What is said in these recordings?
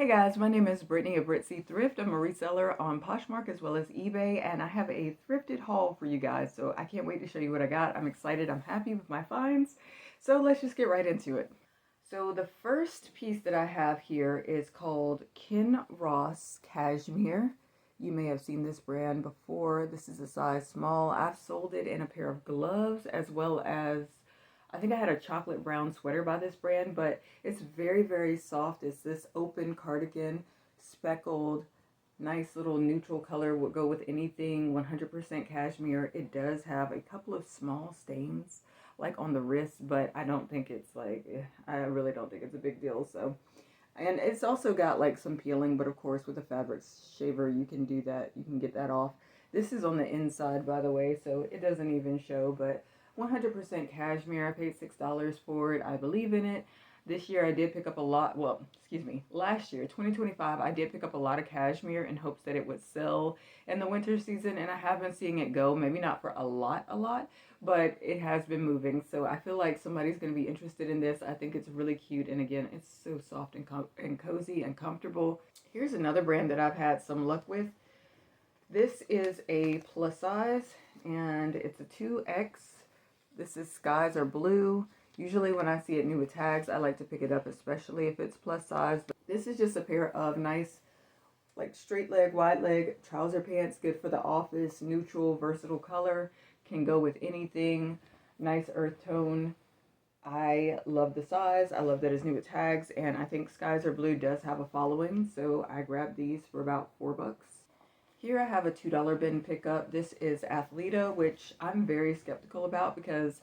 Hey guys, my name is Brittany of Britzy Thrift. I'm a reseller on Poshmark as well as eBay, and I have a thrifted haul for you guys. So I can't wait to show you what I got. I'm excited. I'm happy with my finds. So let's just get right into it. So the first piece that I have here is called Ken Ross Cashmere. You may have seen this brand before. This is a size small. I've sold it in a pair of gloves as well as I think I had a chocolate brown sweater by this brand, but it's very, very soft. It's this open cardigan, speckled, nice little neutral color, would go with anything, 100% cashmere. It does have a couple of small stains like on the wrist, but I don't think it's like, I really don't think it's a big deal. So, and it's also got like some peeling, but of course with a fabric shaver, you can do that. You can get that off. This is on the inside, by the way, so it doesn't even show, but 100% cashmere. I paid $6 for it. I believe in it. This year I did pick up a lot. Well, excuse me. Last year, 2025, I did pick up a lot of cashmere in hopes that it would sell in the winter season, and I have been seeing it go. Maybe not for a lot, but it has been moving. So I feel like somebody's going to be interested in this. I think it's really cute, and again, it's so soft and cozy and comfortable. Here's another brand that I've had some luck with. This is a plus size, and it's a 2X. This is Skies Are Blue. Usually when I see it new with tags, I like to pick it up, especially if it's plus size. But this is just a pair of nice, like straight leg, wide leg trouser pants. Good for the office, neutral, versatile color. Can go with anything. Nice earth tone. I love the size. I love that it's new with tags. And I think Skies Are Blue does have a following. So I grabbed these for about $4. Here I have a $2 bin pickup. This is Athleta, which I'm very skeptical about because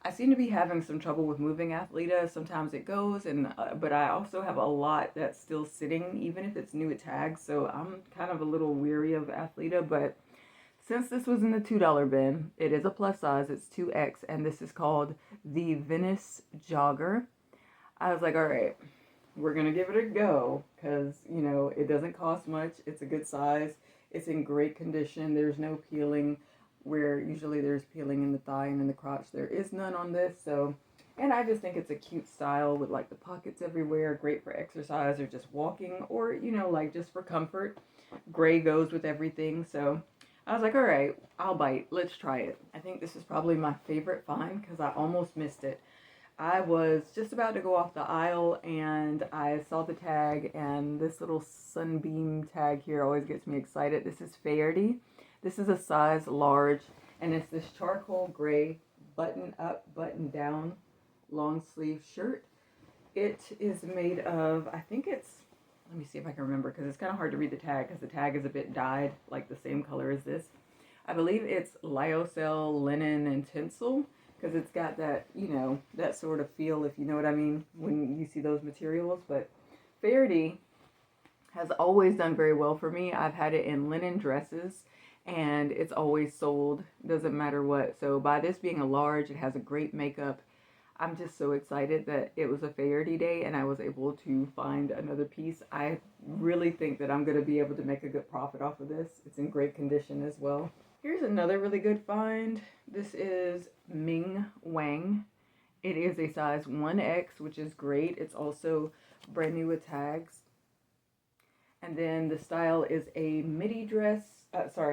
I seem to be having some trouble with moving Athleta. Sometimes it goes, but I also have a lot that's still sitting, even if it's new at tags. So I'm kind of a little weary of Athleta, but since this was in the $2 bin, it is a plus size. It's 2X, and this is called the Venice Jogger. I was like, all right, we're going to give it a go because, you know, it doesn't cost much. It's a good size. It's in great condition. There's no peeling where usually there's peeling in the thigh and in the crotch. There is none on this. So, and I just think it's a cute style with like the pockets everywhere. Great for exercise or just walking or, you know, like just for comfort. Gray goes with everything. So I was like, all right, I'll bite. Let's try it. I think this is probably my favorite find because I almost missed it. I was just about to go off the aisle and I saw the tag, and this little sunbeam tag here always gets me excited. This is Faherty. This is a size large, and it's this charcoal gray button up, button down, long sleeve shirt. It is made of, I think it's, let me see if I can remember because it's kind of hard to read the tag because the tag is a bit dyed, like the same color as this. I believe it's lyocell, linen, and tinsel, because it's got that, you know, that sort of feel, if you know what I mean, when you see those materials. But Faherty has always done very well for me. I've had it in linen dresses, and it's always sold, doesn't matter what. So by this being a large, it has a great makeup. I'm just so excited that it was a Faherty day and I was able to find another piece. I really think that I'm going to be able to make a good profit off of this. It's in great condition as well. Here's another really good find. This is Ming Wang. It is a size 1X, which is great. It's also brand new with tags. And then the style is a midi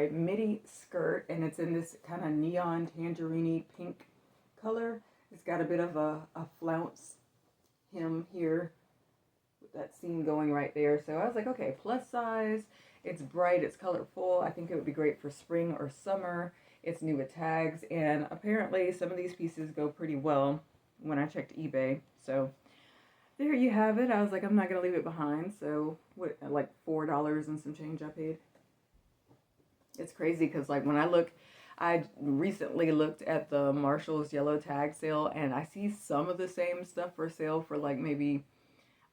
midi skirt, and it's in this kind of neon tangerine pink color. It's got a bit of a flounce hem here with that seam going right there. So I was like, okay, plus size. It's bright, it's colorful. I think it would be great for spring or summer. It's new with tags, and apparently some of these pieces go pretty well when I checked eBay. So there you have it. I was like, I'm not going to leave it behind. So what, like $4 and some change I paid. It's crazy because like when I recently looked at the Marshall's yellow tag sale, and I see some of the same stuff for sale for like maybe,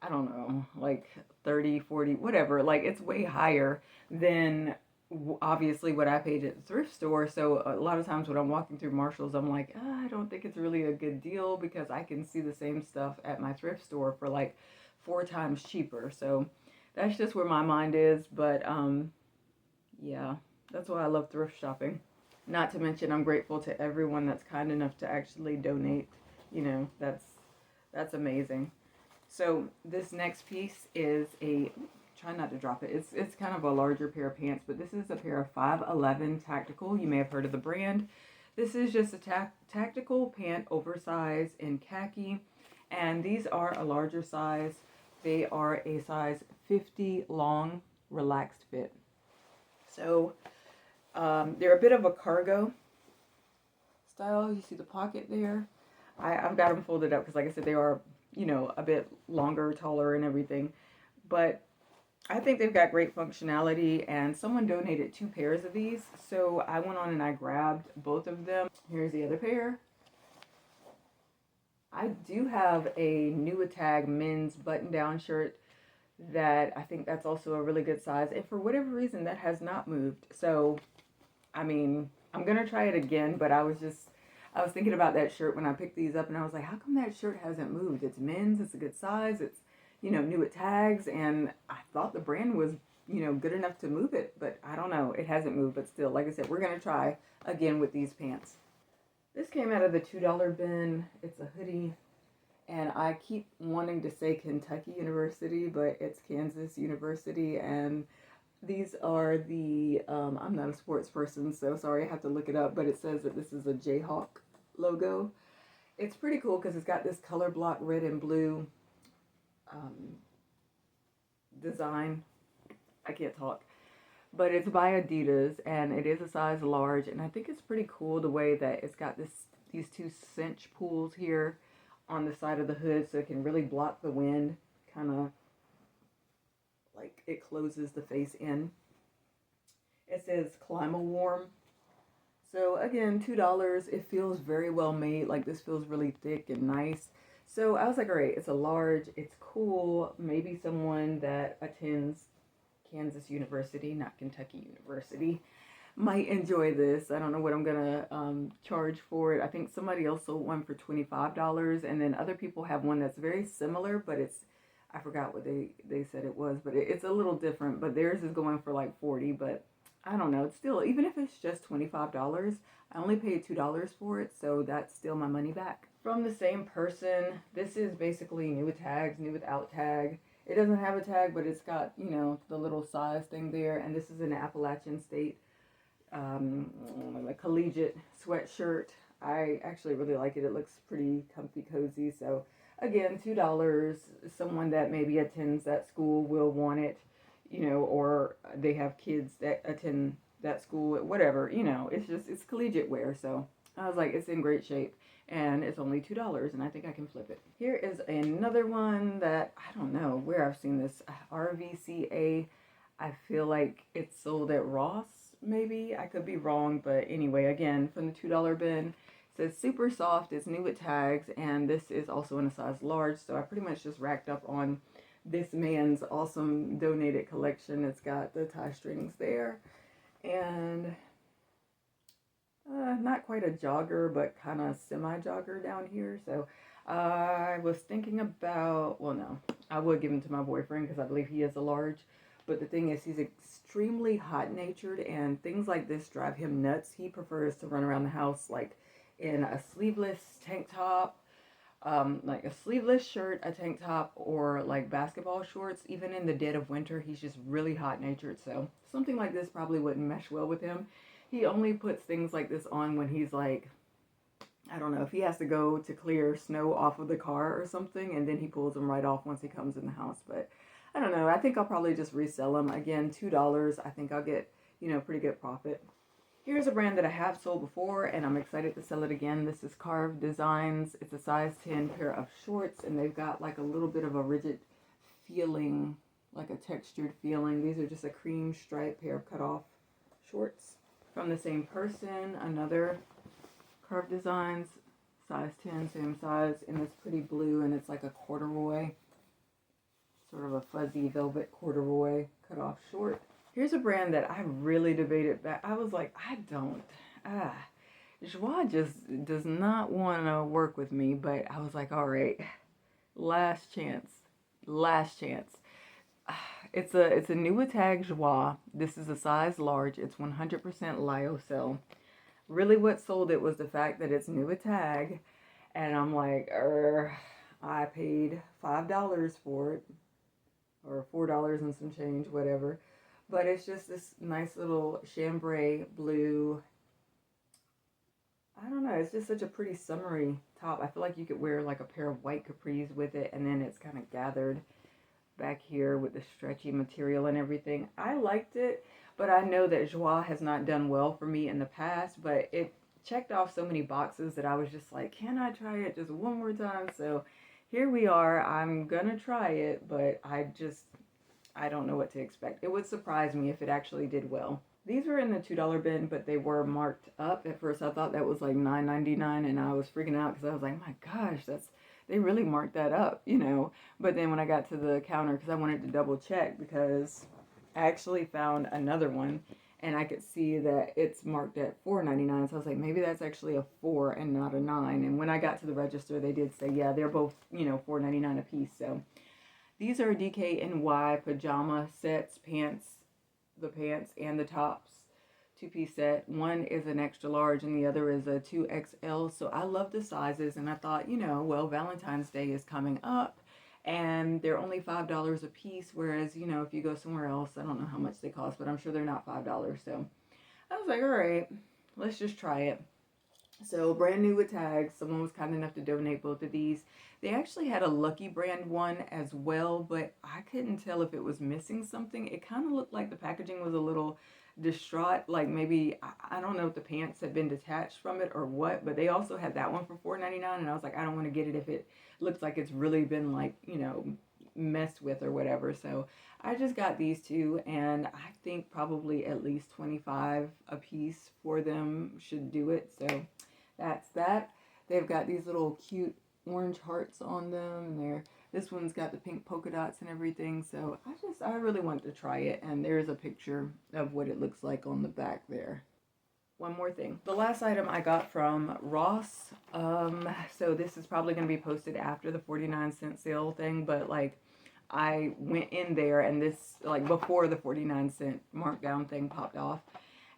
I don't know, like 30, 40, whatever. Like it's way higher than obviously what I paid at the thrift store. So a lot of times when I'm walking through Marshall's, I'm like, I don't think it's really a good deal because I can see the same stuff at my thrift store for like 4 times cheaper. So that's just where my mind is. But yeah, that's why I love thrift shopping. Not to mention, I'm grateful to everyone that's kind enough to actually donate. You know, that's amazing. So this next piece is a, try not to drop it. It's kind of a larger pair of pants, but this is a pair of 511 Tactical. You may have heard of the brand. This is just a tactical pant, oversized in khaki, and these are a larger size. They are a size 50 long, relaxed fit. So they're a bit of a cargo style. You see the pocket there. I've got them folded up because, like I said, they are, you know, a bit longer, taller, and everything. But I think they've got great functionality, and someone donated 2 pairs of these, so I went on and I grabbed both of them. Here's the other pair. I do have a New Tag men's button-down shirt that I think that's also a really good size, and for whatever reason that has not moved. So I mean, I'm gonna try it again, but I was thinking about that shirt when I picked these up, and I was like, how come that shirt hasn't moved? It's men's, it's a good size, it's, you know, new at tags, and I thought the brand was, you know, good enough to move it, but I don't know, it hasn't moved. But still, like I said, we're gonna try again with these pants. This came out of the $2 bin. It's a hoodie, and I keep wanting to say Kentucky University, but it's Kansas University, and these are the, I'm not a sports person, so sorry, I have to look it up, but it says that this is a Jayhawk logo. It's pretty cool because it's got this color block red and blue design. I can't talk. But it's by Adidas, and it is a size large, and I think it's pretty cool the way that it's got these 2 cinch pulls here on the side of the hood, so it can really block the wind, kind of like it closes the face in. It says Clima Warm. So again, $2. It feels very well made. Like, this feels really thick and nice. So I was like, all right, it's a large, it's cool. Maybe someone that attends Kansas University, not Kentucky University, might enjoy this. I don't know what I'm gonna charge for it. I think somebody else sold one for $25, and then other people have one that's very similar, but it's, I forgot what they said it was, but it's a little different. But theirs is going for like 40, but I don't know. It's still, even if it's just $25, I only paid $2 for it, so that's still my money back. From the same person, this is basically new with tags, new without tag. It doesn't have a tag, but it's got, you know, the little size thing there, and this is an Appalachian State a collegiate sweatshirt. I actually really like it. It looks pretty comfy, cozy. So again, $2. Someone that maybe attends that school will want it, you know, or they have kids that attend that school, whatever, you know. It's collegiate wear. So I was like, it's in great shape, and it's only $2, and I think I can flip it. Here is another one that I don't know where I've seen this. RVCA. I feel like it's sold at Ross. Maybe I could be wrong, but anyway, again, from the $2 bin. It says super soft, it's new with tags, and this is also in a size large. So I pretty much just racked up on this man's awesome donated collection. It's got the tie strings there, and not quite a jogger, but kind of semi-jogger down here. So I was thinking about, well, no, I would give them to my boyfriend because I believe he is a large. But the thing is, he's extremely hot-natured, and things like this drive him nuts. He prefers to run around the house like in a sleeveless tank top, like a sleeveless shirt, a tank top, or like basketball shorts. Even in the dead of winter, he's just really hot-natured. So something like this probably wouldn't mesh well with him. He only puts things like this on when he's like, I don't know, if he has to go to clear snow off of the car or something, and then he pulls them right off once he comes in the house. But I don't know. I think I'll probably just resell them. Again, $2. I think I'll get, you know, pretty good profit. Here's a brand that I have sold before, and I'm excited to sell it again. This is Carved Designs. It's a size 10 pair of shorts, and they've got like a little bit of a rigid feeling, like a textured feeling. These are just a cream stripe pair of cut-off shorts. From the same person, another Carved Designs, size 10, same size, in this pretty blue, and it's like a corduroy. Sort of a fuzzy velvet corduroy cut off short. Here's a brand that I really debated back. I was like, Joie just does not want to work with me, but I was like, all right, last chance. It's a new tag Joie. This is a size large. It's 100% lyocell. Really what sold it was the fact that it's new tag, and I'm like, I paid $5 for it, or $4 and some change, whatever. But it's just this nice little chambray blue. I don't know, it's just such a pretty summery top. I feel like you could wear like a pair of white capris with it, and then it's kind of gathered back here with the stretchy material and everything. I liked it, but I know that Joie has not done well for me in the past, but it checked off so many boxes that I was just like, can I try it just one more time? So here we are. I'm gonna try it, but I don't know what to expect. It would surprise me if it actually did well. These were in the $2 bin, but they were marked up. At first I thought that was like $9.99, and I was freaking out because I was like, my gosh, they really marked that up, you know. But then when I got to the counter, because I wanted to double check, because I actually found another one and I could see that it's marked at $4.99. So I was like, maybe that's actually a 4 and not a 9. And when I got to the register, they did say, yeah, they're both, you know, $4.99 a piece. So these are DKNY pajama sets, the pants and the tops. Two-piece set. One is an extra large and the other is a 2XL. So I love the sizes, and I thought, you know, well, Valentine's Day is coming up and they're only $5 a piece, whereas, you know, if you go somewhere else, I don't know how much they cost, but I'm sure they're not $5. So I was like, all right, let's just try it. So brand new with tags. Someone was kind enough to donate both of these. They actually had a Lucky brand one as well, but I couldn't tell if it was missing something. It kind of looked like the packaging was a little distraught, like maybe, I don't know if the pants had been detached from it or what, but they also had that one for $4.99, and I was like, I don't want to get it if it looks like it's really been, like, you know, messed with or whatever. So I just got these two, and I think probably at least 25 a piece for them should do it. So that's that. They've got these little cute orange hearts on them, and this one's got the pink polka dots and everything. So I really wanted to try it, and there's a picture of what it looks like on the back there. One more thing. The last item I got from Ross. So this is probably going to be posted after the 49-cent sale thing, but like I went in there and this, like before the 49-cent markdown thing popped off.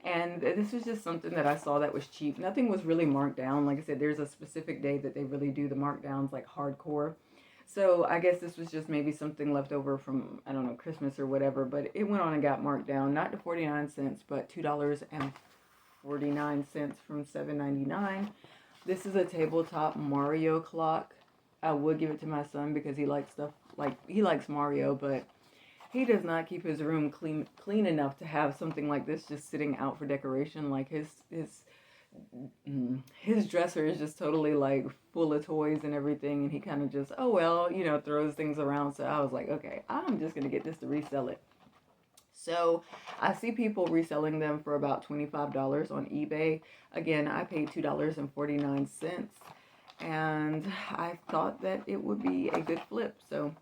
And this was just something that I saw that was cheap. Nothing was really marked down. Like I said, there's a specific day that they really do the markdowns, like hardcore. So I guess this was just maybe something left over from, I don't know, Christmas or whatever. But it went on and got marked down. Not to 49 cents, but $2.49 from $7.99. This is a tabletop Mario clock. I would give it to my son because he likes stuff, like, he likes Mario, but he does not keep his room clean enough to have something like this just sitting out for decoration. Like his dresser is just totally like full of toys and everything, and he kind of just, oh well, you know, throws things around. So I was like, okay, I'm just gonna get this to resell it. So I see people reselling them for about $25 on eBay. Again, I paid $2.49, and I thought that it would be a good flip. So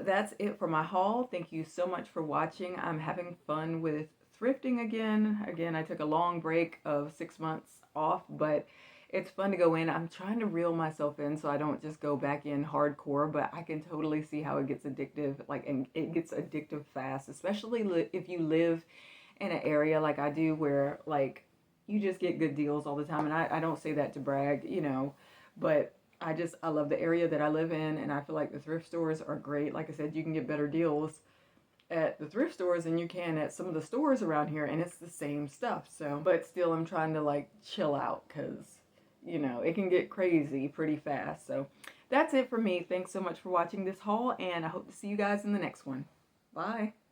that's it for my haul. Thank you so much for watching. I'm having fun with thrifting again. Again, I took a long break of 6 months off, but it's fun to go in. I'm trying to reel myself in so I don't just go back in hardcore, but I can totally see how it gets addictive. Like, and it gets addictive fast, especially if you live in an area like I do where, like, you just get good deals all the time. And I don't say that to brag, you know, but I love the area that I live in, and I feel like the thrift stores are great. Like I said, you can get better deals at the thrift stores than you can at some of the stores around here, and it's the same stuff. So, but still, I'm trying to like chill out because, you know, it can get crazy pretty fast. So that's it for me. Thanks so much for watching this haul, and I hope to see you guys in the next one. Bye.